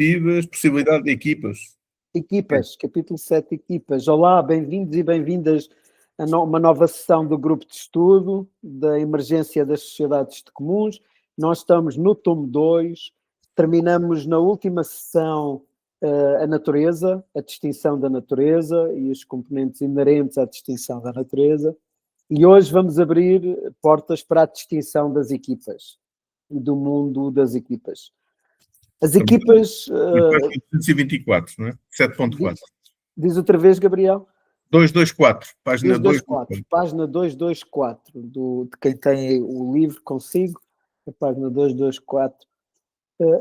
colaborativas, possibilidade de equipas. Equipas, capítulo 7, equipas. Olá, bem-vindos e bem-vindas a uma nova sessão do grupo de estudo da emergência das sociedades de comuns. Nós estamos no tomo 2, terminamos na última sessão a natureza, a distinção da natureza e os componentes inerentes à distinção da natureza. E hoje vamos abrir portas para a distinção das equipas e do mundo das equipas. As equipas... Página 224, não é? 7.4. Diz outra vez, Gabriel? 224, página 224. Página 224, de quem tem o livro consigo, a página 224.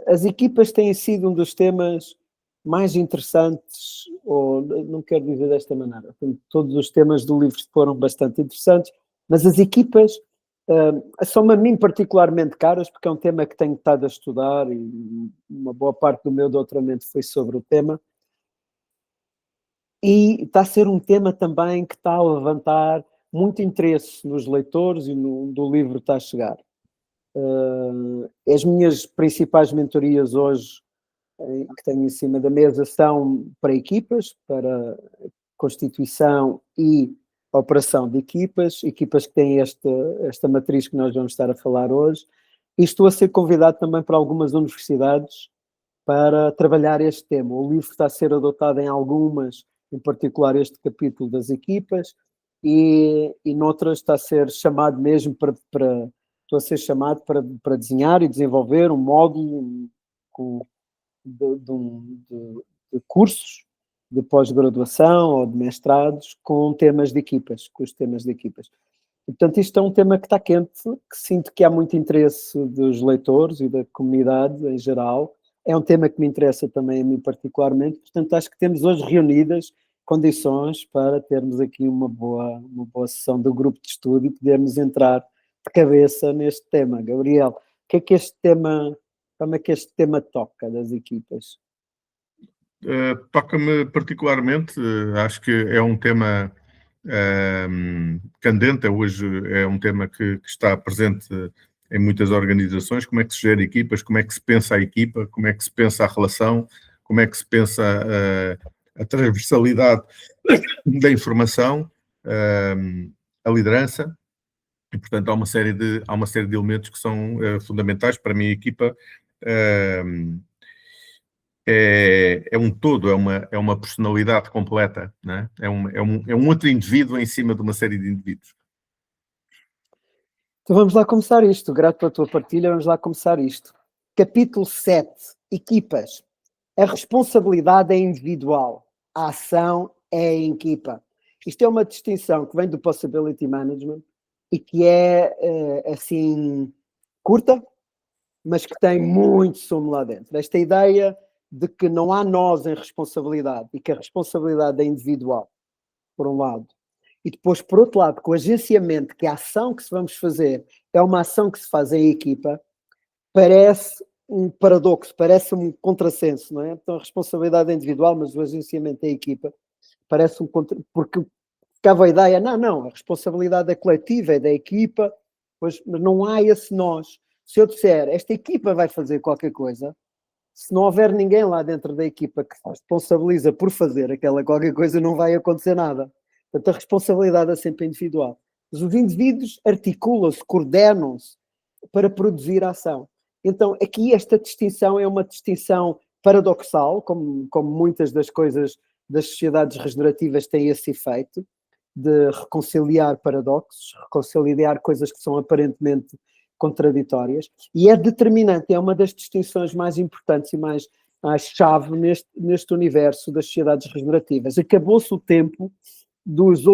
As equipas têm sido um dos temas mais interessantes, ou não quero dizer desta maneira, todos os temas do livro foram bastante interessantes, mas as equipas são-me a mim particularmente caras, porque é um tema que tenho estado a estudar e uma boa parte do meu doutoramento foi sobre o tema. E está a ser um tema também que está a levantar muito interesse nos leitores e do livro está a chegar. As minhas principais mentorias hoje, que tenho em cima da mesa, são para equipas, para constituição e operação de equipas que têm esta matriz que nós vamos estar a falar hoje. E estou a ser convidado também para algumas universidades para trabalhar este tema. O livro está a ser adotado em algumas, em particular este capítulo das equipas, e noutras está a ser chamado mesmo estou a ser chamado para desenhar e desenvolver um módulo de cursos de pós-graduação ou de mestrados com temas de equipas, com os temas de equipas. E, portanto, isto é um tema que está quente, que sinto que há muito interesse dos leitores e da comunidade em geral. É um tema que me interessa também a mim particularmente, portanto acho que temos hoje reunidas condições para termos aqui uma boa sessão do grupo de estudo e podermos entrar de cabeça neste tema. Gabriel, como é que este tema toca das equipas? Toca-me particularmente, acho que é um tema candente, hoje é um tema que está presente em muitas organizações. Como é que se gera equipas, como é que se pensa a equipa, como é que se pensa a relação, como é que se pensa a transversalidade da informação, a liderança, e portanto há uma série de elementos que são fundamentais para a minha equipa. É um todo, é uma personalidade completa, não é? É um outro indivíduo em cima de uma série de indivíduos. Então vamos lá começar isto. Grato pela tua partilha, vamos lá começar isto. Capítulo 7, equipas. A responsabilidade é individual, a ação é em equipa. Isto é uma distinção que vem do Possibility Management e que é, assim, curta, mas que tem muito sumo lá dentro. Esta ideia de que não há nós em responsabilidade e que a responsabilidade é individual, por um lado. E depois, por outro lado, com o agenciamento, que a ação que se vamos fazer é uma ação que se faz em equipa, parece um paradoxo, parece um contrassenso, não é? Então a responsabilidade é individual, mas o agenciamento é equipa, parece porque ficava a ideia, não, a responsabilidade é coletiva, é da equipa, mas não há esse nós. Se eu disser, esta equipa vai fazer qualquer coisa, se não houver ninguém lá dentro da equipa que se responsabiliza por fazer aquela qualquer coisa, não vai acontecer nada. Portanto, a responsabilidade é sempre individual. Mas os indivíduos articulam-se, coordenam-se para produzir a ação. Então, aqui esta distinção é uma distinção paradoxal, como muitas das coisas das sociedades regenerativas têm esse efeito, de reconciliar paradoxos, reconciliar coisas que são aparentemente contraditórias, e é determinante, é uma das distinções mais importantes e mais chave neste universo das sociedades regenerativas. Acabou-se o tempo dos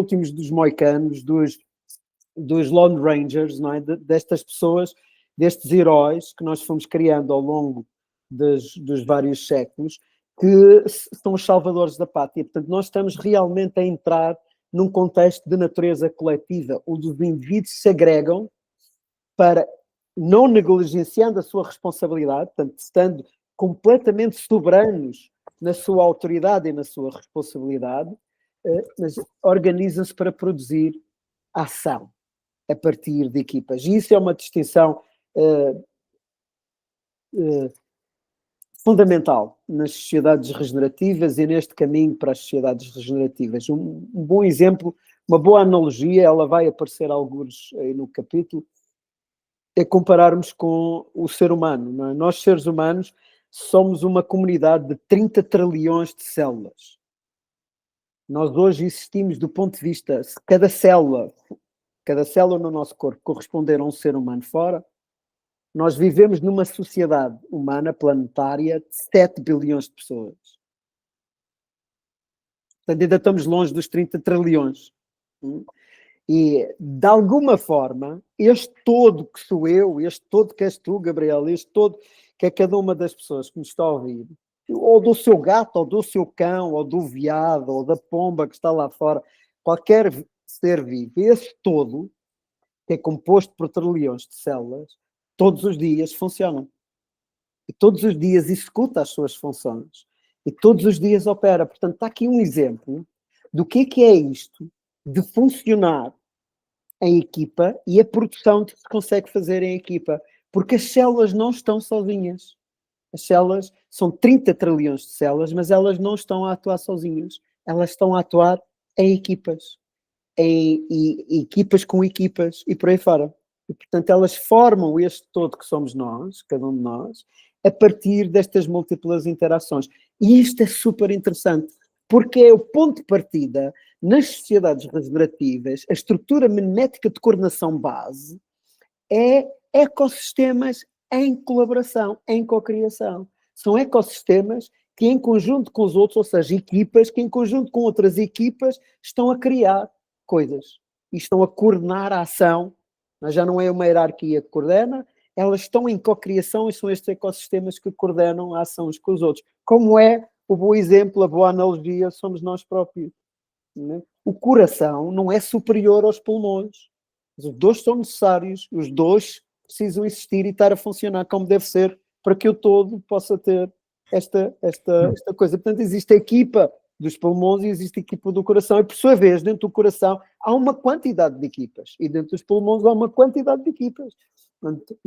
moicanos, dos Lone Rangers, não é? Destas pessoas, destes heróis que nós fomos criando ao longo dos vários séculos, que são os salvadores da pátria. Portanto, nós estamos realmente a entrar num contexto de natureza coletiva, onde os indivíduos se agregam para, não negligenciando a sua responsabilidade, portanto, estando completamente soberanos na sua autoridade e na sua responsabilidade, mas organizam-se para produzir ação a partir de equipas. E isso é uma distinção fundamental nas sociedades regenerativas e neste caminho para as sociedades regenerativas. Um bom exemplo, uma boa analogia, ela vai aparecer alguns aí no capítulo, é compararmos com o ser humano. Não é? Nós, seres humanos, somos uma comunidade de 30 trilhões de células. Nós hoje existimos do ponto de vista, se cada célula no nosso corpo corresponder a um ser humano fora, nós vivemos numa sociedade humana planetária de 7 bilhões de pessoas. Portanto, ainda estamos longe dos 30 trilhões. E, de alguma forma, este todo que sou eu, este todo que és tu, Gabriel, este todo que é cada uma das pessoas que nos está a ouvir, ou do seu gato, ou do seu cão, ou do veado, ou da pomba que está lá fora, qualquer ser vivo, esse todo, que é composto por trilhões de células, todos os dias funcionam. E todos os dias executa as suas funções. E todos os dias opera. Portanto, está aqui um exemplo do que é isto de funcionar em equipa e a produção que se consegue fazer em equipa. Porque as células não estão sozinhas. As células são 30 trilhões de células, mas elas não estão a atuar sozinhas. Elas estão a atuar em equipas. Em equipas com equipas e por aí fora. E, portanto, elas formam este todo que somos nós, cada um de nós, a partir destas múltiplas interações. E isto é super interessante, porque é o ponto de partida nas sociedades regenerativas, a estrutura mimética de coordenação base é ecossistemas em colaboração, em cocriação. São ecossistemas que em conjunto com os outros, ou seja, equipas que em conjunto com outras equipas estão a criar coisas e estão a coordenar a ação. Mas já não é uma hierarquia que coordena, elas estão em cocriação e são estes ecossistemas que coordenam a ação uns com os outros. Como é o bom exemplo, a boa analogia, somos nós próprios. Né? O coração não é superior aos pulmões. Os dois são necessários, os dois precisam existir e estar a funcionar como deve ser para que o todo possa ter esta coisa. Portanto, existe a equipa dos pulmões e existe a equipa do coração. E, por sua vez, dentro do coração há uma quantidade de equipas. E dentro dos pulmões há uma quantidade de equipas. Portanto,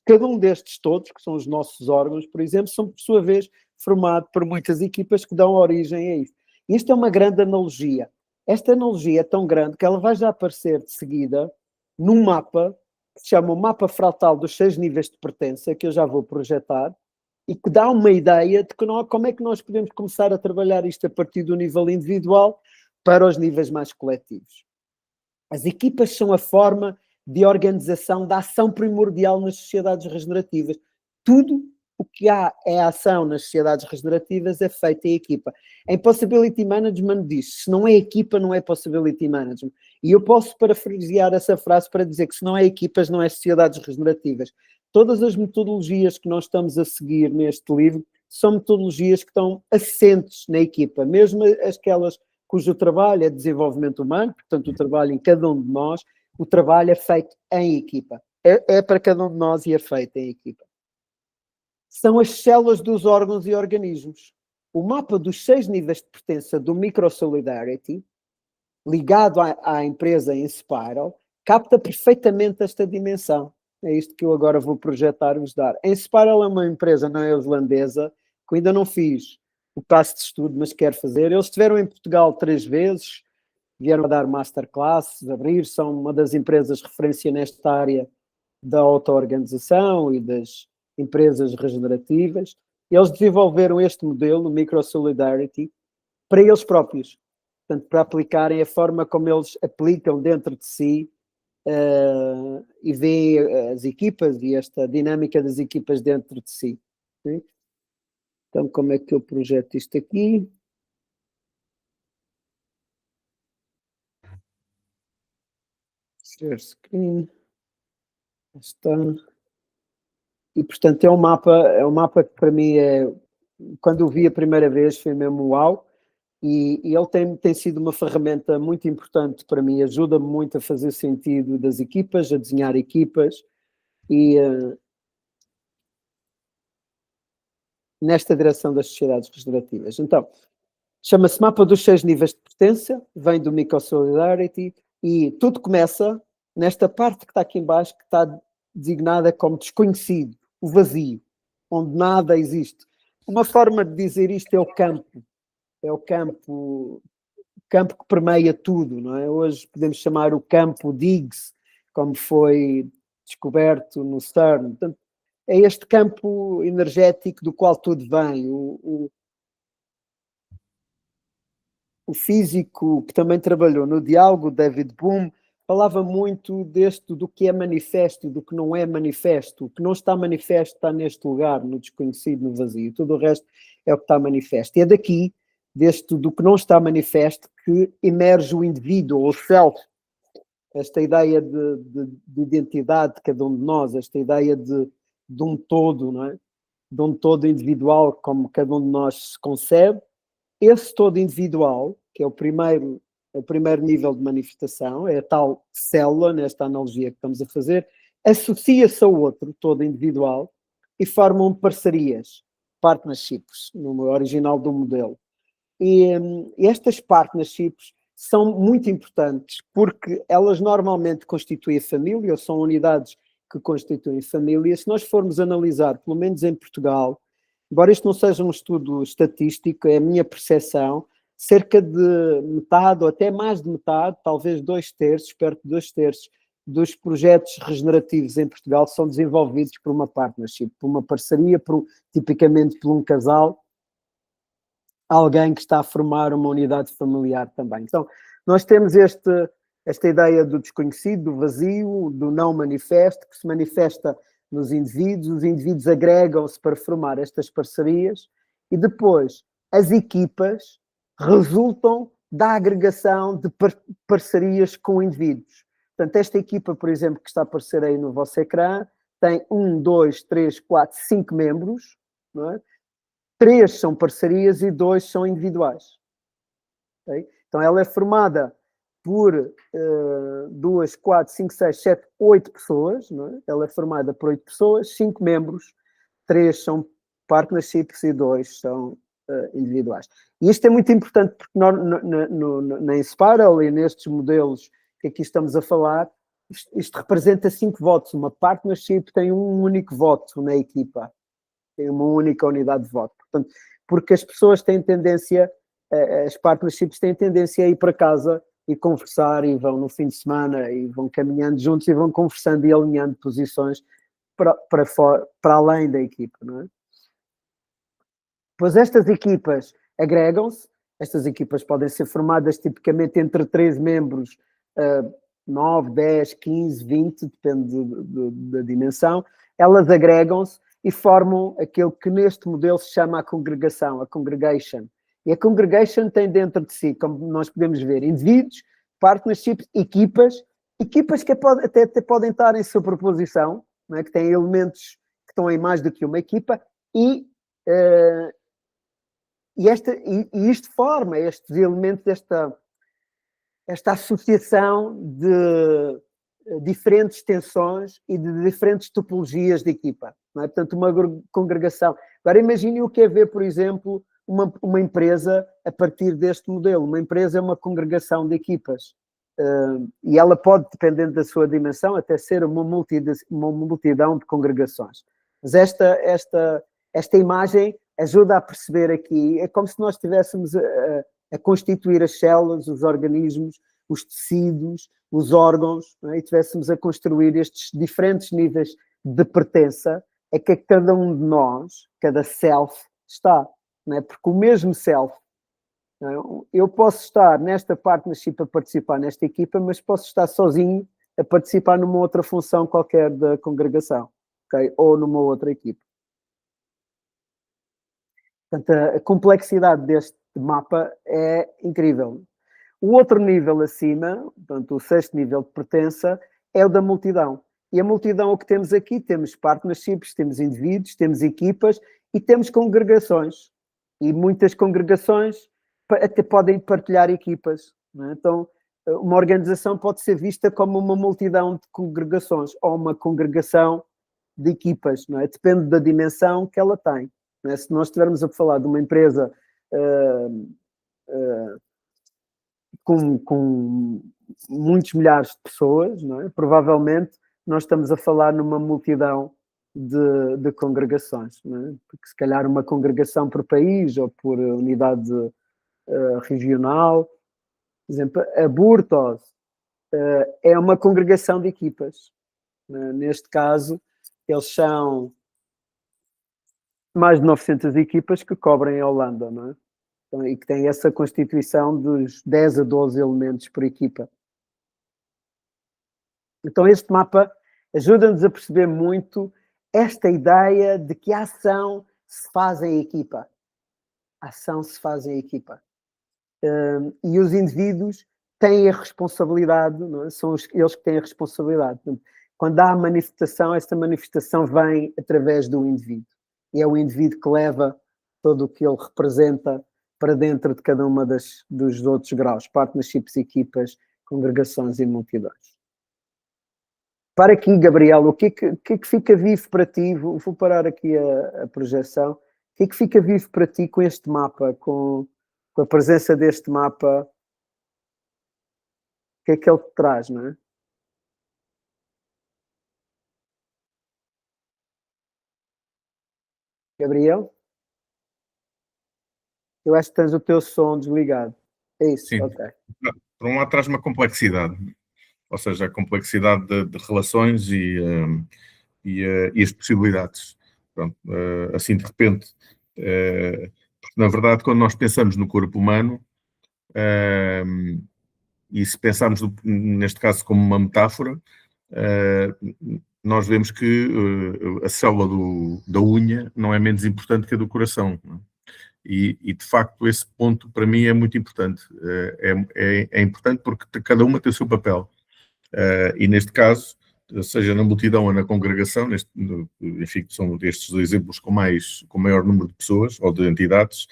cada um destes todos, que são os nossos órgãos, por exemplo, são, por sua vez, formados por muitas equipas que dão origem a isto. Isto é uma grande analogia. Esta analogia é tão grande que ela vai já aparecer de seguida num mapa que se chama o mapa fractal dos 6 níveis de pertença, que eu já vou projetar, e que dá uma ideia de como é que nós podemos começar a trabalhar isto a partir do nível individual para os níveis mais coletivos. As equipas são a forma de organização da ação primordial nas sociedades regenerativas. Tudo o que há é ação nas sociedades regenerativas é feito em equipa. Em Possibility Management diz, se não é equipa, não é Possibility Management. E eu posso parafrasear essa frase para dizer que se não é equipas, não é sociedades regenerativas. Todas as metodologias que nós estamos a seguir neste livro são metodologias que estão assentes na equipa, mesmo aquelas cujo trabalho é desenvolvimento humano, portanto o trabalho em cada um de nós, o trabalho é feito em equipa. É para cada um de nós e é feito em equipa. São as células dos órgãos e organismos. O mapa dos 6 níveis de pertença do Microsolidarity, ligado à empresa Inspiral, capta perfeitamente esta dimensão. É isto que eu agora vou projetar-vos dar. A Inspiral é uma empresa neozelandesa que eu ainda não fiz o caso de estudo, mas quero fazer. Eles estiveram em Portugal 3 vezes, vieram a dar masterclasses, abrir, são uma das empresas de referência nesta área da auto-organização e das empresas regenerativas. Eles desenvolveram este modelo, o Microsolidarity, para eles próprios. Portanto, para aplicarem a forma como eles aplicam dentro de si e veem as equipas e esta dinâmica das equipas dentro de si. Okay? Então, como é que eu projeto isto aqui? Share screen. Está. E, portanto, é um mapa que para mim quando eu vi a primeira vez, foi mesmo uau. E ele tem sido uma ferramenta muito importante para mim, ajuda-me muito a fazer sentido das equipas, a desenhar equipas e nesta direção das sociedades regenerativas. Então, chama-se Mapa dos 6 níveis de pertença, vem do Microsolidarity e tudo começa nesta parte que está aqui em baixo, que está designada como desconhecido, o vazio, onde nada existe. Uma forma de dizer isto é o campo. É o campo que permeia tudo, não é? Hoje podemos chamar o campo de Higgs, como foi descoberto no CERN. Portanto, é este campo energético do qual tudo vem. O físico que também trabalhou no diálogo, David Bohm, falava muito do que é manifesto, do que não é manifesto. O que não está manifesto está neste lugar, no desconhecido, no vazio. Tudo o resto é o que está manifesto. E é daqui, do que não está manifesto, que emerge o indivíduo, ou o self, esta ideia de identidade de cada um de nós, esta ideia de um todo, não é? De um todo individual, como cada um de nós se concebe. Esse todo individual, que é o primeiro nível de manifestação, é a tal célula, nesta analogia que estamos a fazer, associa-se ao outro, todo individual, e formam parcerias, partnerships, no original do modelo. E estas partnerships são muito importantes porque elas normalmente constituem família, ou são unidades que constituem família. Se nós formos analisar, pelo menos em Portugal, embora isto não seja um estudo estatístico, é a minha percepção, cerca de metade, ou até mais de metade, talvez 2/3, perto de 2/3, dos projetos regenerativos em Portugal são desenvolvidos por uma partnership, por uma parceria, tipicamente por um casal, alguém que está a formar uma unidade familiar também. Então, nós temos esta ideia do desconhecido, do vazio, do não manifesto, que se manifesta nos indivíduos, os indivíduos agregam-se para formar estas parcerias e depois as equipas resultam da agregação de parcerias com indivíduos. Portanto, esta equipa, por exemplo, que está a aparecer aí no vosso ecrã, tem 1, 2, 3, 4, 5 membros, não é? 3 são parcerias e 2 são individuais. Okay? Então, ela é formada por 2, 4, 5, 6, 7, 8 pessoas. Não é? Ela é formada por 8 pessoas, 5 membros, 3 são partnerships e 2 são individuais. E isto é muito importante porque na Inspiral e nestes modelos que aqui estamos a falar, isto representa 5 votos. Uma partnership tem um único voto na equipa. Tem uma única unidade de voto. Portanto, porque as pessoas têm tendência, as partnerships têm tendência a ir para casa e conversar e vão no fim de semana e vão caminhando juntos e vão conversando e alinhando posições para além da equipa, não é? Pois estas equipas agregam-se, estas equipas podem ser formadas tipicamente entre 3 membros, 9, 10, 15, 20, depende da dimensão, elas agregam-se e formam aquilo que neste modelo se chama a congregação, a congregation. E a congregation tem dentro de si, como nós podemos ver, indivíduos, partnerships, equipas que até podem estar em superposição, não é? Que têm elementos que estão em mais do que uma equipa, e isto forma estes elementos, esta associação de diferentes tensões e de diferentes topologias de equipa. Não é? Portanto, uma congregação. Agora imagine o que é ver, por exemplo, uma empresa a partir deste modelo. Uma empresa é uma congregação de equipas. E ela pode, dependendo da sua dimensão, até ser uma multidão de congregações. Mas esta imagem ajuda a perceber aqui, é como se nós estivéssemos a constituir as células, os organismos, os tecidos, os órgãos, não é? E estivéssemos a construir estes diferentes níveis de pertença a que cada um de nós, cada self, está. Não é? Porque o mesmo self, não é? Eu posso estar nesta partnership a participar nesta equipa, mas posso estar sozinho a participar numa outra função qualquer da congregação, okay? Ou numa outra equipa. Portanto, a complexidade deste mapa é incrível. O outro nível acima, portanto, o 6º nível de pertença, é o da multidão. E a multidão, o que temos aqui, temos partnerships, temos indivíduos, temos equipas e temos congregações. E muitas congregações até podem partilhar equipas. Não é? Então, uma organização pode ser vista como uma multidão de congregações ou uma congregação de equipas. Não é? Depende da dimensão que ela tem. Não é? Se nós estivermos a falar de uma empresa com muitos milhares de pessoas, não é? Provavelmente nós estamos a falar numa multidão de congregações, não é? Porque se calhar uma congregação por país ou por unidade regional, por exemplo, a Burtos é uma congregação de equipas. Neste caso, eles são mais de 900 equipas que cobrem a Holanda, não é? Então, e que têm essa constituição dos 10 a 12 elementos por equipa. Então este mapa ajuda-nos a perceber muito esta ideia de que a ação se faz em equipa. A ação se faz em equipa. E os indivíduos têm a responsabilidade, não é? São eles que têm a responsabilidade. Quando há manifestação, esta manifestação vem através do indivíduo. E é o indivíduo que leva todo o que ele representa para dentro de cada uma dos outros graus, partnerships, equipas, congregações e multidões. Para aqui, Gabriel, o que é que fica vivo para ti? Vou parar aqui a projeção. O que é que fica vivo para ti com este mapa, com a presença deste mapa? O que é que ele te traz, não é? Gabriel? Eu acho que tens o teu som desligado. É isso? Sim. Ok. Por um lado traz uma complexidade, ou seja, a complexidade de relações e as possibilidades. Pronto, assim de repente, porque na verdade quando nós pensamos no corpo humano, e se pensarmos neste caso como uma metáfora, nós vemos que a célula da unha não é menos importante que a do coração. Não é? E de facto esse ponto para mim é muito importante. É importante porque cada uma tem o seu papel. E neste caso, seja na multidão ou na congregação, enfim, são estes dois exemplos com maior número de pessoas ou de entidades,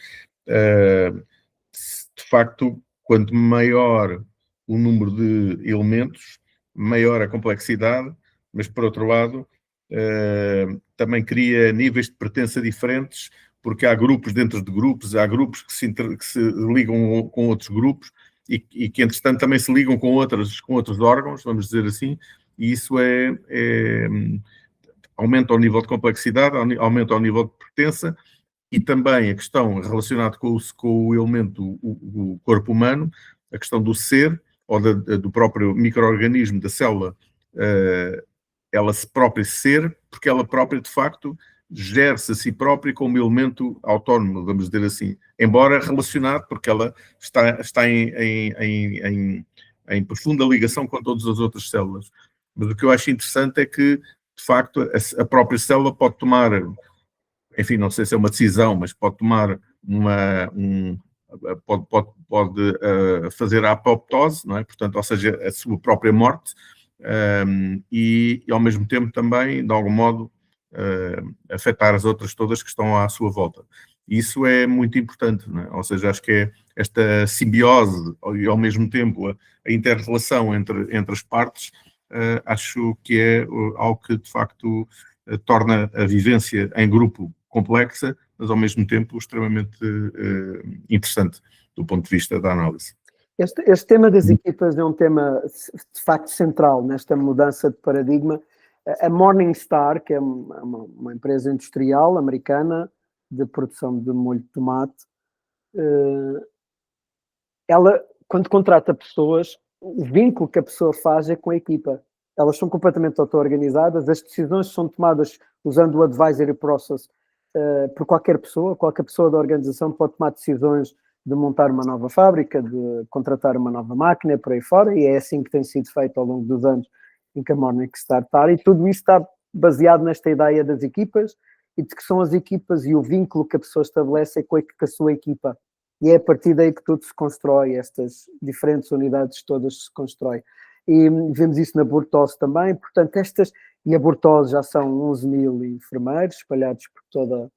de facto, quanto maior o número de elementos, maior a complexidade, mas por outro lado, também cria níveis de pertença diferentes, porque há grupos dentro de grupos, há grupos que se ligam com outros grupos e que, entretanto, também se ligam com outros órgãos, vamos dizer assim, e isso aumenta o nível de complexidade, aumenta o nível de pertença, e também a questão relacionada com o elemento, o corpo humano, a questão do ser, ou do próprio micro-organismo, da célula, ela se própria ser, porque ela própria, de facto, gera-se a si própria como elemento autónomo, vamos dizer assim, embora relacionado, porque ela está em profunda ligação com todas as outras células. Mas o que eu acho interessante é que, de facto, a própria célula pode tomar, enfim, não sei se é uma decisão, mas pode tomar pode fazer a apoptose, não é? Portanto, ou seja, a sua própria morte, e ao mesmo tempo também, de algum modo, afetar as outras todas que estão à sua volta. Isso é muito importante, não é? Ou seja, acho que é esta simbiose e ao mesmo tempo a inter-relação entre as partes, acho que é algo que de facto torna a vivência em grupo complexa, mas ao mesmo tempo extremamente interessante do ponto de vista da análise. Este tema das equipas é um tema de facto central nesta mudança de paradigma. A Morningstar, que é uma empresa industrial americana de produção de molho de tomate, ela, quando contrata pessoas, o vínculo que a pessoa faz é com a equipa. Elas são completamente auto-organizadas, as decisões são tomadas usando o advisory process por qualquer pessoa da organização pode tomar decisões de montar uma nova fábrica, de contratar uma nova máquina, por aí fora, e é assim que tem sido feito ao longo dos anos em que a Morningstar está, e tudo isso está baseado nesta ideia das equipas, e de que são as equipas e o vínculo que a pessoa estabelece é com a sua equipa. E é a partir daí que tudo se constrói, estas diferentes unidades todas se constroem. E vemos isso na Burtos também, portanto, e a Burtos já são 11 mil enfermeiros espalhados por toda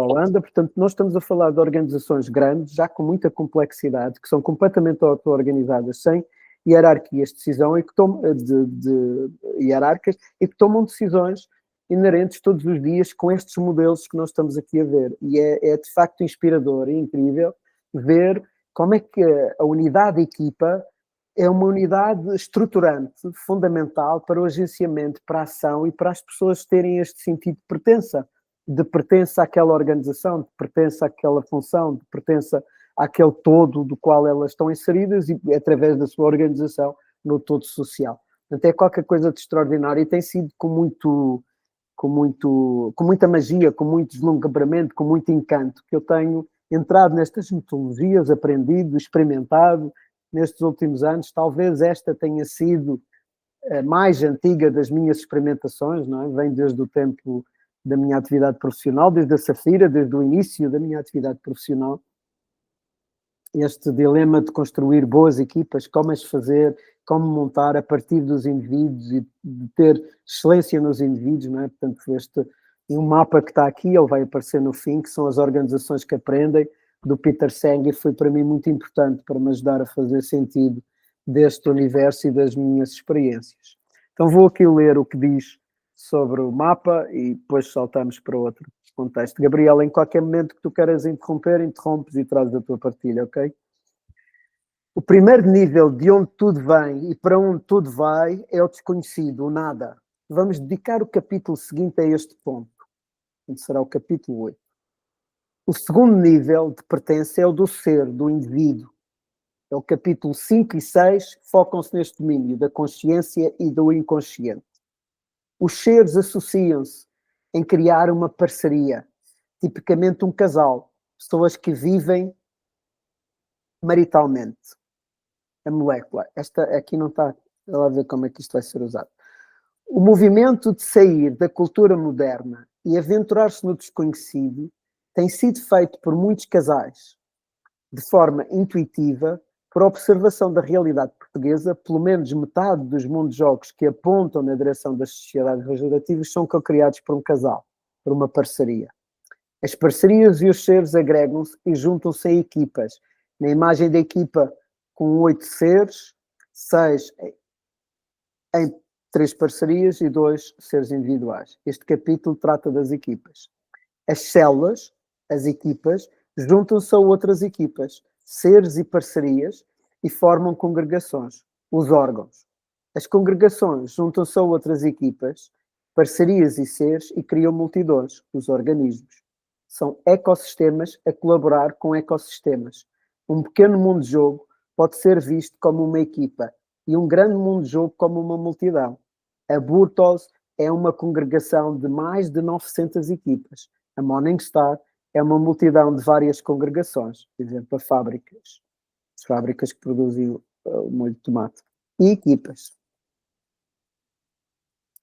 a Holanda, portanto, nós estamos a falar de organizações grandes, já com muita complexidade, que são completamente auto-organizadas, sem hierarquias de decisão e que hierárquicas e que tomam decisões inerentes todos os dias com estes modelos que nós estamos aqui a ver. E é de facto inspirador e incrível ver como é que a unidade equipa é uma unidade estruturante, fundamental para o agenciamento, para a ação e para as pessoas terem este sentido de pertença àquela organização, de pertença àquela função, de pertença àquele todo do qual elas estão inseridas e através da sua organização no todo social. Portanto, é qualquer coisa de extraordinário e tem sido com muita magia, com muito deslumbramento, com muito encanto, que eu tenho entrado nestas metodologias, aprendido, experimentado nestes últimos anos. Talvez esta tenha sido a mais antiga das minhas experimentações, não é? Vem desde o tempo da minha atividade profissional, desde a Safira, desde o início da minha atividade profissional. Este dilema de construir boas equipas, como as fazer, como montar a partir dos indivíduos e de ter excelência nos indivíduos, não é? Portanto, um mapa que está aqui, ele vai aparecer no fim, que são as organizações que aprendem, do Peter Senge, foi para mim muito importante para me ajudar a fazer sentido deste universo e das minhas experiências. Então vou aqui ler o que diz sobre o mapa e depois saltamos para outro contexto. Gabriel, em qualquer momento que tu queiras interromper, interrompes e trazes a tua partilha, ok? O primeiro nível de onde tudo vem e para onde tudo vai é o desconhecido, o nada. Vamos dedicar o capítulo seguinte a este ponto, que será o capítulo 8. O segundo nível de pertença é o do ser, do indivíduo. É o capítulo 5 e 6, focam-se neste domínio da consciência e do inconsciente. Os seres associam-se em criar uma parceria, tipicamente um casal, pessoas que vivem maritalmente. A molécula, esta aqui não está, vamos lá ver como é que isto vai ser usado. O movimento de sair da cultura moderna e aventurar-se no desconhecido tem sido feito por muitos casais, de forma intuitiva, por observação da realidade portuguesa. Pelo menos metade dos mundos de jogos que apontam na direção das sociedades regenerativas são co-criados por um casal, por uma parceria. As parcerias e os seres agregam-se e juntam-se em equipas. Na imagem da equipa com 8 seres, 6 em 3 parcerias e 2 seres individuais. Este capítulo trata das equipas. As células, as equipas, juntam-se a outras equipas, seres e parcerias, e formam congregações, os órgãos. As congregações juntam-se a outras equipas, parcerias e seres, e criam multidões, os organismos. São ecossistemas a colaborar com ecossistemas. Um pequeno mundo de jogo pode ser visto como uma equipa e um grande mundo de jogo como uma multidão. A Burtos é uma congregação de mais de 900 equipas. A Morningstar é uma multidão de várias congregações, por exemplo, as fábricas que produzem o molho de tomate. E equipas.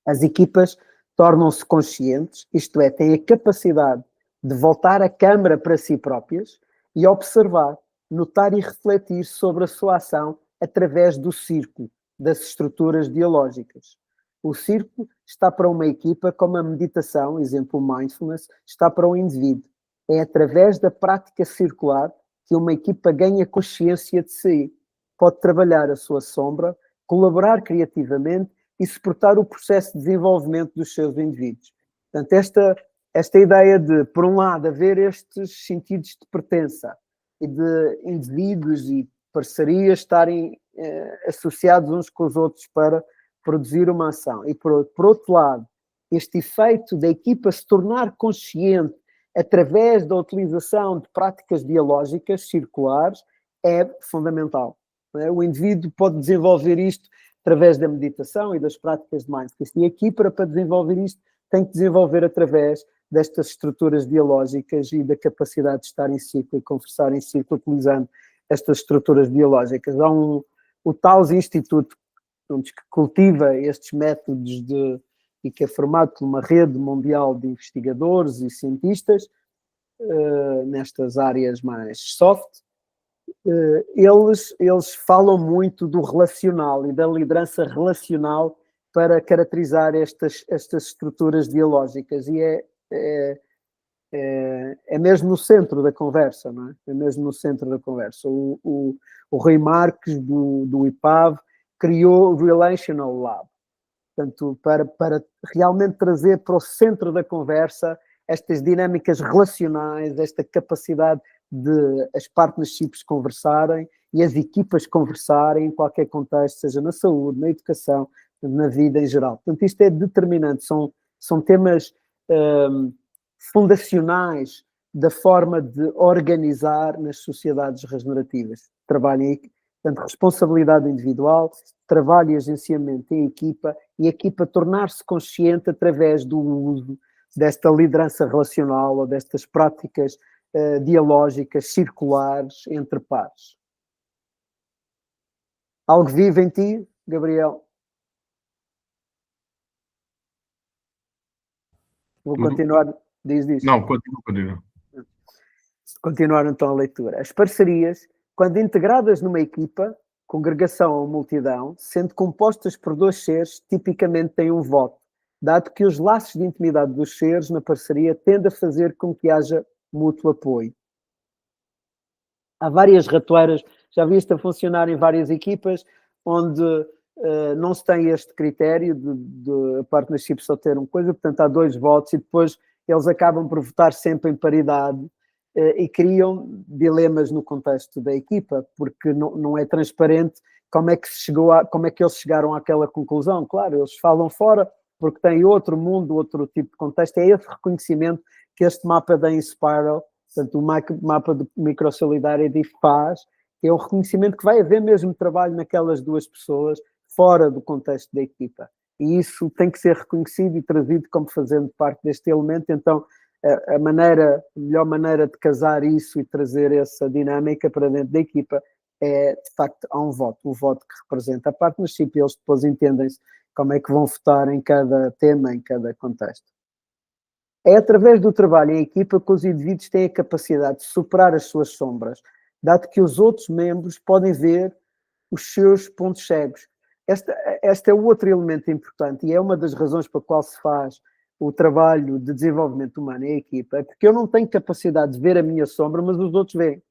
As equipas tornam-se conscientes, isto é, têm a capacidade de voltar a câmara para si próprias e observar, notar e refletir sobre a sua ação através do círculo, das estruturas dialógicas. O círculo está para uma equipa como a meditação, exemplo, mindfulness, está para um indivíduo. É através da prática circular que uma equipa ganha consciência de si, pode trabalhar a sua sombra, colaborar criativamente e suportar o processo de desenvolvimento dos seus indivíduos. Portanto, esta ideia de, por um lado, haver estes sentidos de pertença e de indivíduos e parcerias estarem associados uns com os outros para produzir uma ação. E, por outro lado, este efeito da equipa se tornar consciente através da utilização de práticas dialógicas circulares é fundamental. O indivíduo pode desenvolver isto através da meditação e das práticas de mindfulness. E a equipa, para desenvolver isto, tem que desenvolver através destas estruturas dialógicas e da capacidade de estar em ciclo e conversar em ciclo utilizando estas estruturas biológicas. Há o Taos Instituto, que cultiva estes métodos e que é formado por uma rede mundial de investigadores e cientistas nestas áreas mais soft. Eles falam muito do relacional e da liderança relacional para caracterizar estas estruturas dialógicas, e é mesmo no centro da conversa, não é? É mesmo no centro da conversa. O Rui Marques, do IPAV, criou o Relational Lab, portanto, para realmente trazer para o centro da conversa estas dinâmicas relacionais, esta capacidade de as partnerships conversarem e as equipas conversarem em qualquer contexto, seja na saúde, na educação, na vida em geral. Portanto, isto é determinante, são temas fundacionais da forma de organizar nas sociedades regenerativas. Trabalho em, portanto, responsabilidade individual, trabalho e agenciamento em equipa, e a equipa tornar-se consciente através do uso desta liderança relacional ou destas práticas dialógicas, circulares, entre pares. Algo vive em ti, Gabriel? Vou continuar, diz. Não, continua. Continuar então a leitura. As parcerias, quando integradas numa equipa, congregação ou multidão, sendo compostas por dois seres, tipicamente têm um voto, dado que os laços de intimidade dos seres na parceria tendem a fazer com que haja mútuo apoio. Há várias ratoeiras, já vi isto a funcionar em várias equipas, onde não se tem este critério de partnership só ter uma coisa, portanto há dois votos e depois eles acabam por votar sempre em paridade e criam dilemas no contexto da equipa, porque não é transparente como é que como é que eles chegaram àquela conclusão. Claro, eles falam fora porque têm outro mundo, outro tipo de contexto. É esse reconhecimento que este mapa da Inspiral, portanto, o mapa de Microsolidarity faz, que é o reconhecimento que vai haver mesmo trabalho naquelas duas pessoas fora do contexto da equipa. E isso tem que ser reconhecido e trazido como fazendo parte deste elemento. Então, a melhor maneira de casar isso e trazer essa dinâmica para dentro da equipa é, de facto, há um voto que representa a partnership e eles depois entendem-se como é que vão votar em cada tema, em cada contexto. É através do trabalho em equipa que os indivíduos têm a capacidade de superar as suas sombras, dado que os outros membros podem ver os seus pontos cegos. Este é o outro elemento importante e é uma das razões para a qual se faz o trabalho de desenvolvimento humano em equipa, é porque eu não tenho capacidade de ver a minha sombra, mas os outros veem.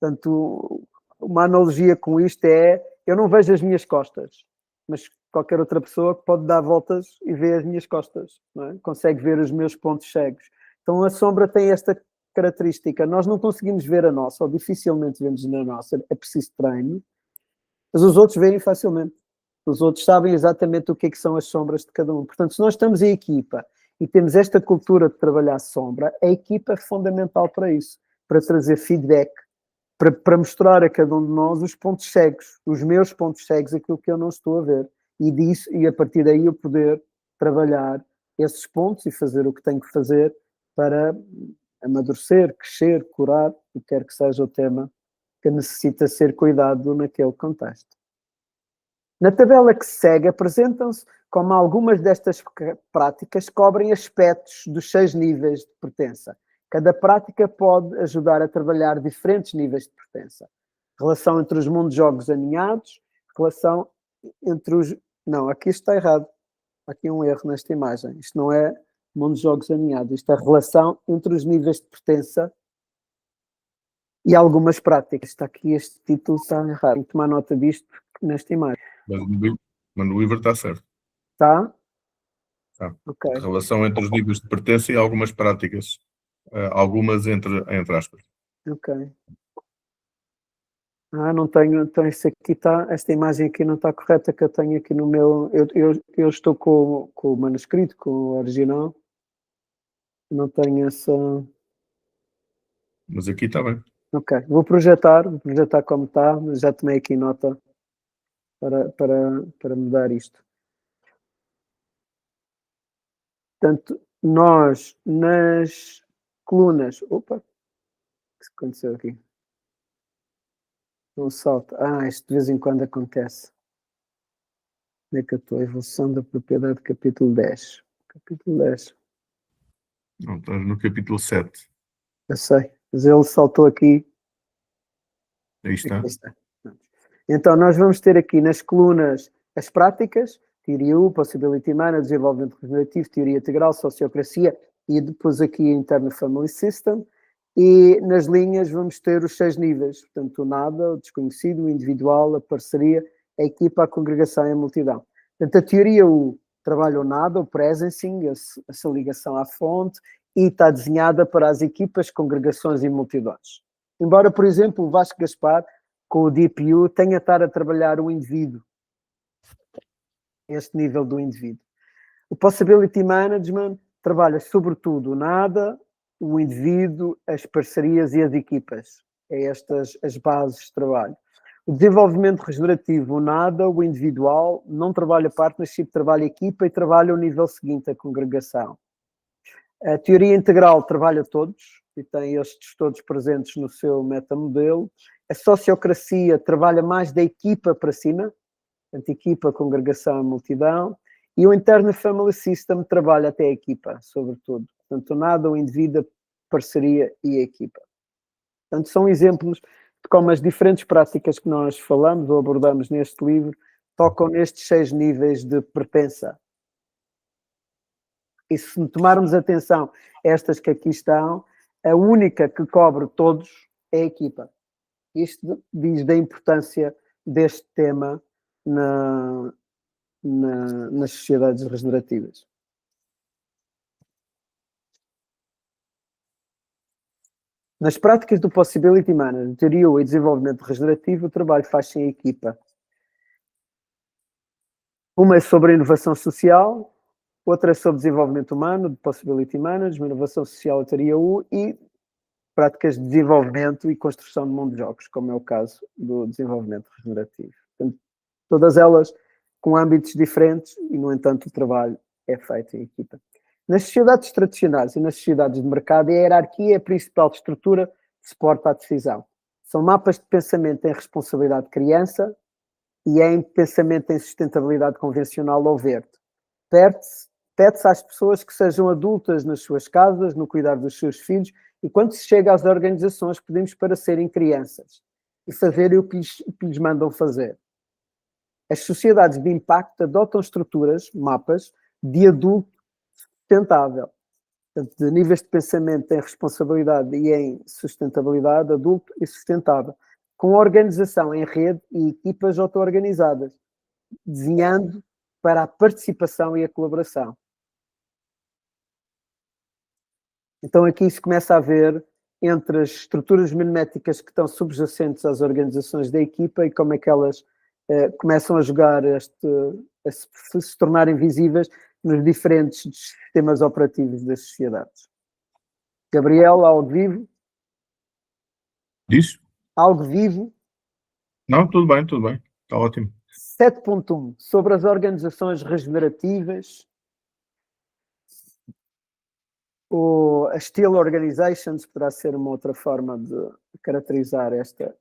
Portanto, uma analogia com isto é, eu não vejo as minhas costas, mas qualquer outra pessoa pode dar voltas e ver as minhas costas, não é? Consegue ver os meus pontos cegos. Então a sombra tem esta característica, nós não conseguimos ver a nossa, ou dificilmente vemos na nossa, é preciso treino, mas os outros veem facilmente. Os outros sabem exatamente o que são as sombras de cada um. Portanto, se nós estamos em equipa e temos esta cultura de trabalhar sombra, a equipa é fundamental para isso, para trazer feedback, para mostrar a cada um de nós os pontos cegos, os meus pontos cegos, aquilo que eu não estou a ver. E a partir daí eu poder trabalhar esses pontos e fazer o que tenho que fazer para amadurecer, crescer, curar, o que quer que seja o tema que necessita ser cuidado naquele contexto. Na tabela que se segue, apresentam-se como algumas destas práticas cobrem aspectos dos 6 níveis de pertença. Cada prática pode ajudar a trabalhar diferentes níveis de pertença. Relação entre os mundos jogos aninhados, relação entre os... Não, aqui está errado. Aqui um erro nesta imagem. Isto não é mundos jogos aninhados. Isto é a relação entre os níveis de pertença e algumas práticas. Está aqui, este título está errado. Tenho que tomar nota disto nesta imagem. Mas no livro está certo. Está? Tá. Ok. Relação entre os níveis de pertença e algumas práticas. Algumas entre aspas. Ok. Não tenho, então isso aqui está, esta imagem aqui não está correta, que eu tenho aqui no meu, eu estou com o manuscrito, com o original, não tenho essa... Mas aqui está bem. Ok, vou projetar como está, mas já tomei aqui nota para mudar isto. Portanto, nós nas colunas... Opa, o que aconteceu aqui? Um salto. Isto de vez em quando acontece. Onde é que eu estou? Evolução da propriedade, capítulo 10. Capítulo 10. Não, estás no capítulo 7. Eu sei, mas ele saltou aqui. Aí está. Aqui está. Então, nós vamos ter aqui nas colunas as práticas, teoria U, Possibility Management, desenvolvimento regenerativo, teoria integral, sociocracia e depois aqui a Internal Family System. E nas linhas vamos ter os 6 níveis, portanto o nada, o desconhecido, o individual, a parceria, a equipa, a congregação e a multidão. Portanto a teoria o trabalho o nada, o presencing, essa ligação à fonte, e está desenhada para as equipas, congregações e multidões. Embora, por exemplo, o Vasco Gaspar, com o DPU, tenha estado a trabalhar o indivíduo, este nível do indivíduo. O Possibility Management trabalha sobretudo o nada, o indivíduo, as parcerias e as equipas. É estas as bases de trabalho. O desenvolvimento regenerativo, o nada, o individual, não trabalha partnership, trabalha equipa e trabalha o nível seguinte, a congregação. A teoria integral trabalha todos e tem estes todos presentes no seu metamodelo. A sociocracia trabalha mais da equipa para cima, portanto, equipa, congregação e multidão. E o Internal Family System trabalha até a equipa, sobretudo. Portanto, nada, o indivíduo, a parceria e a equipa. Portanto, são exemplos de como as diferentes práticas que nós falamos ou abordamos neste livro tocam nestes 6 níveis de pertença. E se tomarmos atenção a estas que aqui estão, a única que cobre todos é a equipa. Isto diz da importância deste tema nas sociedades regenerativas. Nas práticas do Possibility Management, teoria e desenvolvimento regenerativo, o trabalho faz-se em equipa. Uma é sobre a inovação social, outra é sobre desenvolvimento humano, de Possibility Management, inovação social, a teoria U, e práticas de desenvolvimento e construção de mundo de jogos, como é o caso do desenvolvimento regenerativo. Portanto, todas elas com âmbitos diferentes e, no entanto, o trabalho é feito em equipa. Nas sociedades tradicionais e nas sociedades de mercado, a hierarquia é a principal estrutura de suporte à decisão. São mapas de pensamento em responsabilidade de criança e em pensamento em sustentabilidade convencional ou verde. Pede-se às pessoas que sejam adultas nas suas casas, no cuidar dos seus filhos, e quando se chega às organizações, pedimos para serem crianças e fazerem o que lhes mandam fazer. As sociedades de impacto adotam estruturas, mapas, de adulto sustentável. Portanto, de níveis de pensamento em responsabilidade e em sustentabilidade, adulto e sustentável. Com organização em rede e equipas auto-organizadas, desenhando para a participação e a colaboração. Então aqui se começa a ver entre as estruturas miméticas que estão subjacentes às organizações da equipa e como é que elas começam a jogar, a se tornarem visíveis nos diferentes sistemas operativos das sociedades. Gabriel, algo vivo? Diz? Algo vivo? Não, tudo bem, está ótimo. 7.1, sobre as organizações regenerativas, ou as Steel Organizations, poderá ser uma outra forma de caracterizar esta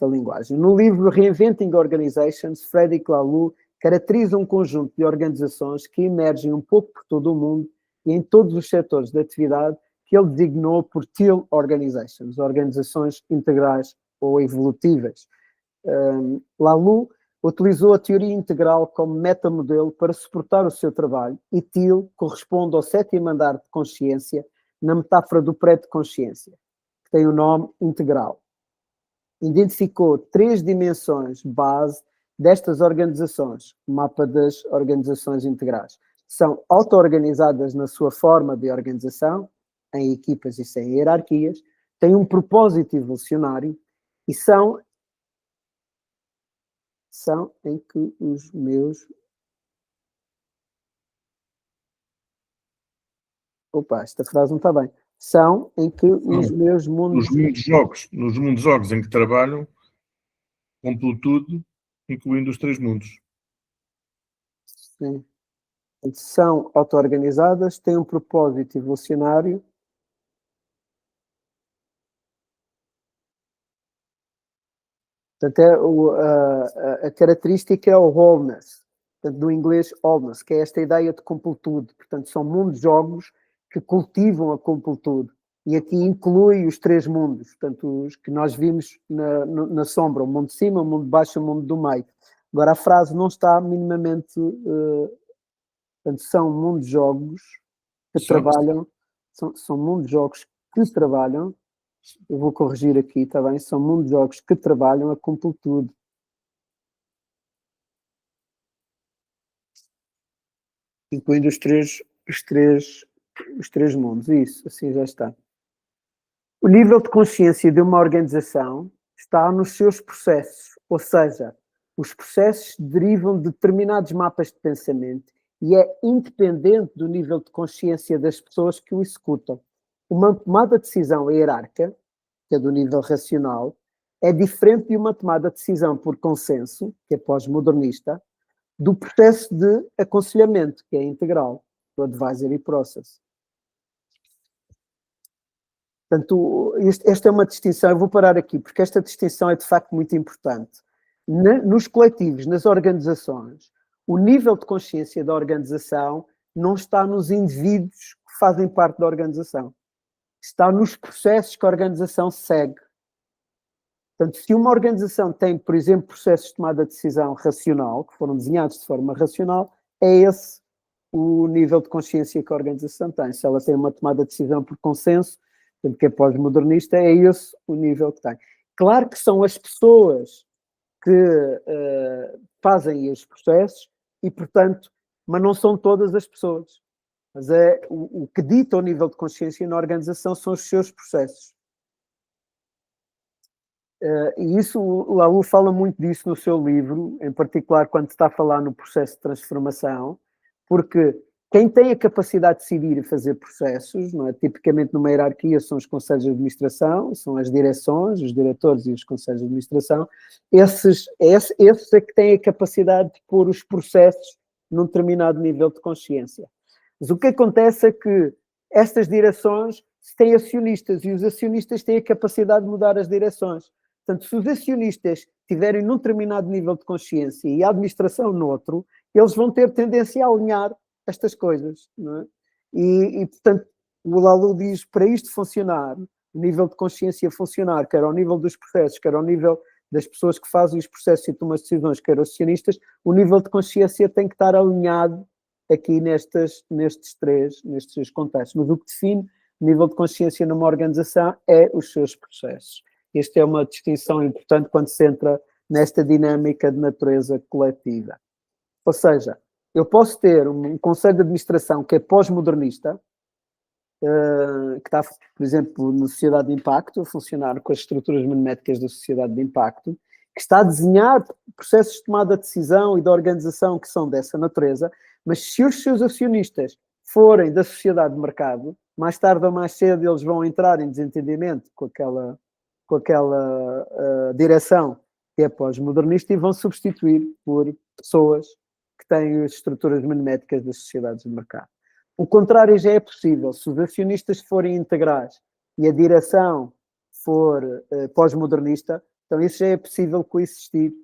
linguagem. No livro Reinventing Organizations, Frederic Laloux caracteriza um conjunto de organizações que emergem um pouco por todo o mundo e em todos os setores de atividade que ele designou por Teal Organizations, organizações integrais ou evolutivas. Laloux utilizou a teoria integral como metamodelo para suportar o seu trabalho e Teal corresponde ao 7º andar de consciência na metáfora do prédio de consciência, que tem o nome integral. Identificou 3 dimensões base destas organizações, o mapa das organizações integrais. São auto-organizadas na sua forma de organização, em equipas e sem hierarquias, têm um propósito evolucionário e são em que os meus... Opa, esta frase não está bem. São em que os meus mundos... Nos mundos jogos em que trabalham, completude, incluindo os 3 mundos. Sim. São auto-organizadas, têm um propósito evolucionário. Portanto, a característica é o wholeness, portanto, do inglês wholeness, que é esta ideia de completude. Portanto, são mundos jogos que cultivam a completude. E aqui inclui os 3 mundos, portanto, os que nós vimos na sombra, o mundo de cima, o mundo de baixo e o mundo do meio. Agora, a frase não está minimamente... portanto, são mundos jogos que trabalham... São mundos jogos que trabalham... Eu vou corrigir aqui, está bem? São mundos jogos que trabalham a completude. Incluindo os três mundos. Isso, assim já está. O nível de consciência de uma organização está nos seus processos, ou seja, os processos derivam de determinados mapas de pensamento e é independente do nível de consciência das pessoas que o executam. Uma tomada de decisão hierárquica, que é do nível racional, é diferente de uma tomada de decisão por consenso, que é pós-modernista, do processo de aconselhamento, que é integral, do advisory process. Portanto, esta é uma distinção, eu vou parar aqui, porque esta distinção é de facto muito importante. Nos coletivos, nas organizações, o nível de consciência da organização não está nos indivíduos que fazem parte da organização. Está nos processos que a organização segue. Portanto, se uma organização tem, por exemplo, processos de tomada de decisão racional, que foram desenhados de forma racional, é esse o nível de consciência que a organização tem. Se ela tem uma tomada de decisão por consenso, portanto, que é pós-modernista, é esse o nível que tem. Claro que são as pessoas que fazem os processos e, portanto, mas não são todas as pessoas. Mas é o que dita o nível de consciência na organização são os seus processos. E isso, o Laú fala muito disso no seu livro, em particular quando está a falar no processo de transformação, porque quem tem a capacidade de decidir e fazer processos, não é? Tipicamente numa hierarquia são os conselhos de administração, são as direções, os diretores e os conselhos de administração, esses é que têm a capacidade de pôr os processos num determinado nível de consciência. Mas o que acontece é que estas direções têm acionistas e os acionistas têm a capacidade de mudar as direções. Portanto, se os acionistas tiverem num determinado nível de consciência e a administração noutro, eles vão ter tendência a alinhar estas coisas, não é? E portanto, o Lalo diz, para isto funcionar, o nível de consciência funcionar, quer ao nível dos processos, quer ao nível das pessoas que fazem os processos e tomam as decisões, quer os acionistas, o nível de consciência tem que estar alinhado aqui nestes três contextos. Mas o que define o nível de consciência numa organização é os seus processos. Esta é uma distinção importante quando se entra nesta dinâmica de natureza coletiva. Ou seja, eu posso ter um conselho de administração que é pós-modernista, que está, por exemplo, na sociedade de impacto, a funcionar com as estruturas magnéticas da sociedade de impacto, que está a desenhar processos de tomada de decisão e de organização que são dessa natureza, mas se os seus acionistas forem da sociedade de mercado, mais tarde ou mais cedo eles vão entrar em desentendimento com aquela direção que é pós-modernista e vão substituir por pessoas que têm as estruturas magnéticas das sociedades de mercado. O contrário já é possível. Se os acionistas forem integrais e a direção for pós-modernista, então isso já é possível coexistir,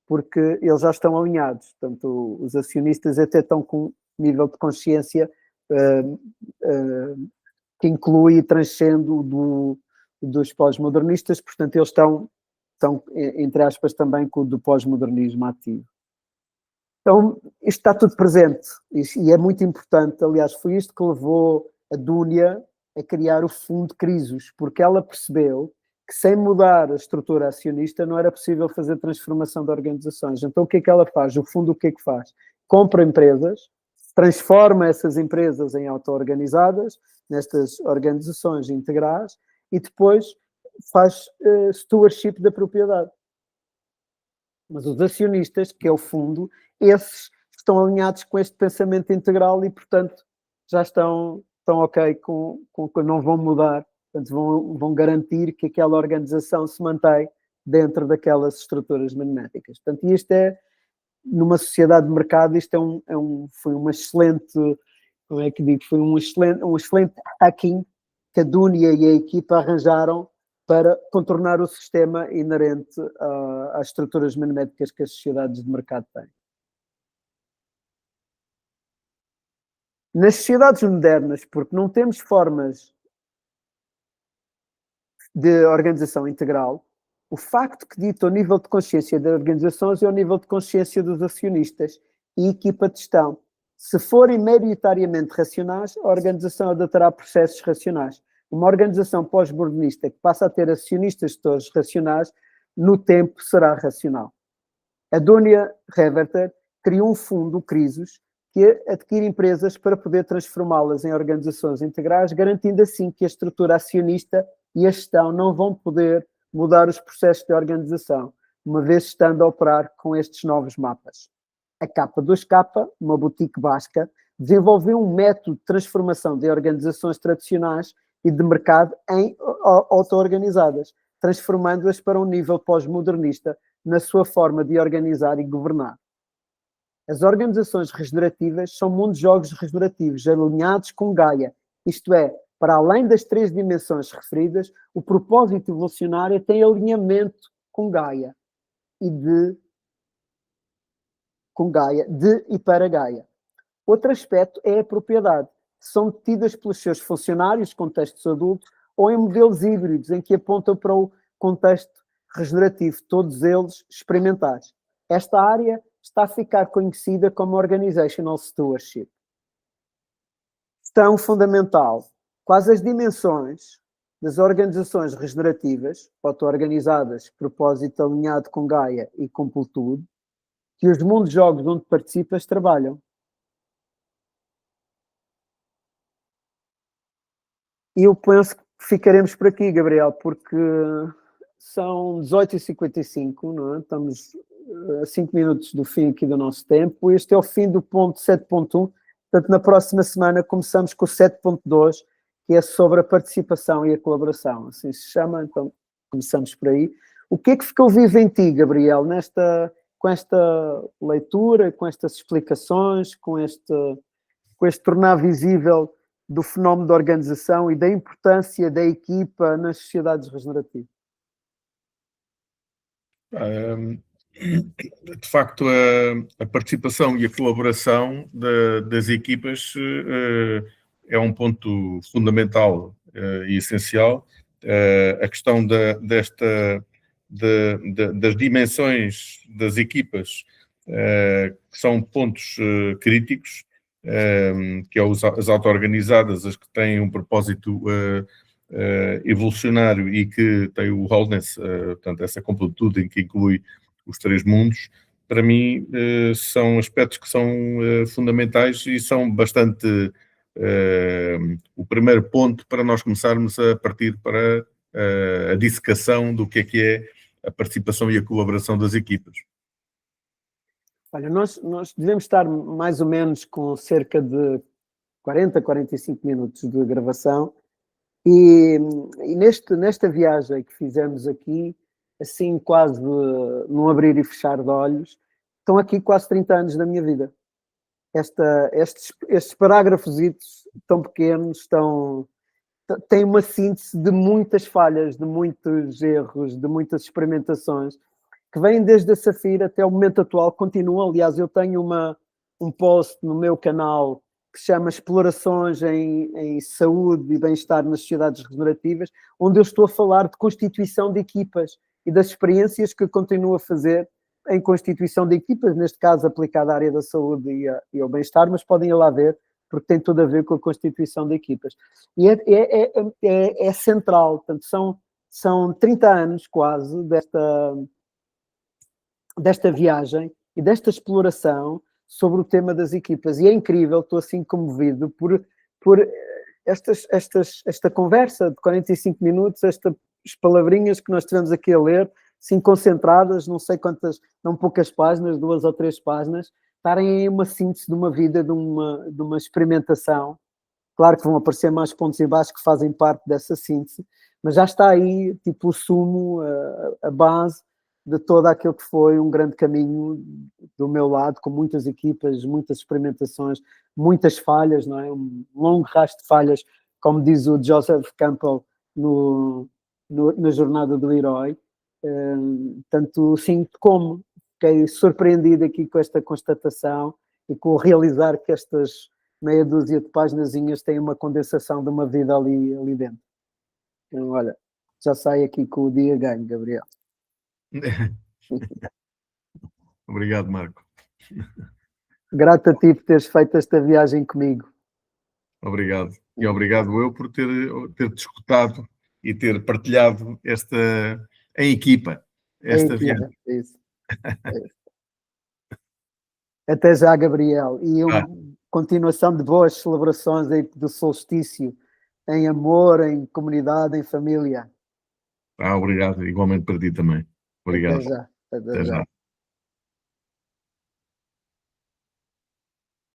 porque eles já estão alinhados. Portanto, os acionistas até estão com um nível de consciência que inclui e transcende dos pós-modernistas, portanto, eles estão, entre aspas, também com o do pós-modernismo ativo. Então, isto está tudo presente e é muito importante. Aliás, foi isto que levou a Dúnia a criar o Fundo Crisos, porque ela percebeu que sem mudar a estrutura acionista não era possível fazer transformação de organizações. Então, o que é que ela faz? O fundo o que é que faz? Compra empresas, transforma essas empresas em auto-organizadas, nestas organizações integrais, e depois faz stewardship da propriedade. Mas os acionistas, que é o fundo, esses estão alinhados com este pensamento integral e, portanto, já estão ok com que não vão mudar. Portanto, vão garantir que aquela organização se mantém dentro daquelas estruturas magnéticas. Portanto, isto é, numa sociedade de mercado, isto foi uma excelente, como é que digo, foi um excelente hacking que a Dúnia e a equipa arranjaram para contornar o sistema inerente às estruturas magnéticas que as sociedades de mercado têm. Nas sociedades modernas, porque não temos formas de organização integral, o facto que dita o nível de consciência das organizações é o nível de consciência dos acionistas e equipa de gestão. Se forem maioritariamente racionais, a organização adotará processos racionais. Uma organização pós-modernista que passa a ter acionistas todos racionais, no tempo será racional. A Dúnia Reverter criou um fundo, o Crisos, que adquire empresas para poder transformá-las em organizações integrais, garantindo assim que a estrutura acionista e a gestão não vão poder mudar os processos de organização, uma vez estando a operar com estes novos mapas. A K2K, uma boutique basca, desenvolveu um método de transformação de organizações tradicionais e de mercado em auto-organizadas, transformando-as para um nível pós-modernista na sua forma de organizar e governar. As organizações regenerativas são mundos de jogos regenerativos alinhados com Gaia, isto é, para além das 3 dimensões referidas, o propósito evolucionário tem alinhamento com Gaia de e para Gaia. Outro aspecto é a propriedade. São detidas pelos seus funcionários, contextos adultos, ou em modelos híbridos, em que apontam para o contexto regenerativo, todos eles experimentais. Esta área está a ficar conhecida como Organizational Stewardship. Questão fundamental. Quais as dimensões das organizações regenerativas, auto-organizadas, propósito alinhado com Gaia e completude, que os mundos de jogos onde participas trabalham? E eu penso que ficaremos por aqui, Gabriel, porque são 18h55, não é? Estamos a 5 minutos do fim aqui do nosso tempo. Este é o fim do ponto 7.1. Portanto, na próxima semana começamos com o 7.2, que é sobre a participação e a colaboração. Assim se chama, então começamos por aí. O que é que ficou vivo em ti, Gabriel, com esta leitura, com estas explicações, com este tornar visível do fenómeno da organização e da importância da equipa nas sociedades regenerativas? De facto, a participação e a colaboração das equipas é um ponto fundamental e essencial. A questão das dimensões das equipas, que são pontos críticos, que é as auto-organizadas, as que têm um propósito evolucionário e que têm o wholeness, portanto, essa completude em que inclui os 3 mundos, para mim são aspectos que são fundamentais e são bastante o primeiro ponto para nós começarmos a partir para a dissecação do que é a participação e a colaboração das equipas. Olha, nós devemos estar mais ou menos com cerca de 40, 45 minutos de gravação e nesta viagem que fizemos aqui, assim quase num abrir e fechar de olhos, estão aqui quase 30 anos da minha vida. Estes parágrafos tão pequenos têm uma síntese de muitas falhas, de muitos erros, de muitas experimentações, que vêm desde a Safira até o momento atual, continuam. Aliás, eu tenho um post no meu canal que se chama Explorações em Saúde e Bem-Estar nas Sociedades Regenerativas, onde eu estou a falar de constituição de equipas e das experiências que continuo a fazer em constituição de equipas, neste caso aplicada à área da saúde e ao bem-estar, mas podem ir lá ver, porque tem tudo a ver com a constituição de equipas. E é central, portanto, são 30 anos quase desta viagem e desta exploração sobre o tema das equipas. E é incrível, estou assim comovido por esta conversa de 45 minutos, estas palavrinhas que nós tivemos aqui a ler, assim concentradas, não sei quantas, não poucas páginas, 2 ou 3 páginas, estarem em uma síntese de uma vida, de uma experimentação. Claro que vão aparecer mais pontos e baixos que fazem parte dessa síntese, mas já está aí, tipo, o sumo, a base de todo aquilo que foi um grande caminho do meu lado, com muitas equipas, muitas experimentações, muitas falhas, não é? Um longo rastro de falhas, como diz o Joseph Campbell na jornada do herói. Tanto sim como fiquei surpreendido aqui com esta constatação e com o realizar que estas meia dúzia de páginazinhas têm uma condensação de uma vida ali dentro. Então, olha, já sai aqui com o dia ganho, Gabriel. Obrigado, Marco. Grato a ti por teres feito esta viagem comigo. Obrigado. E obrigado eu por ter discutado e ter partilhado em equipa esta viagem. É isso. Até já, Gabriel. E continuação de boas celebrações aí do solstício em amor, em comunidade, em família. Obrigado, igualmente para ti também. Obrigado. Até já. Até Até já. já.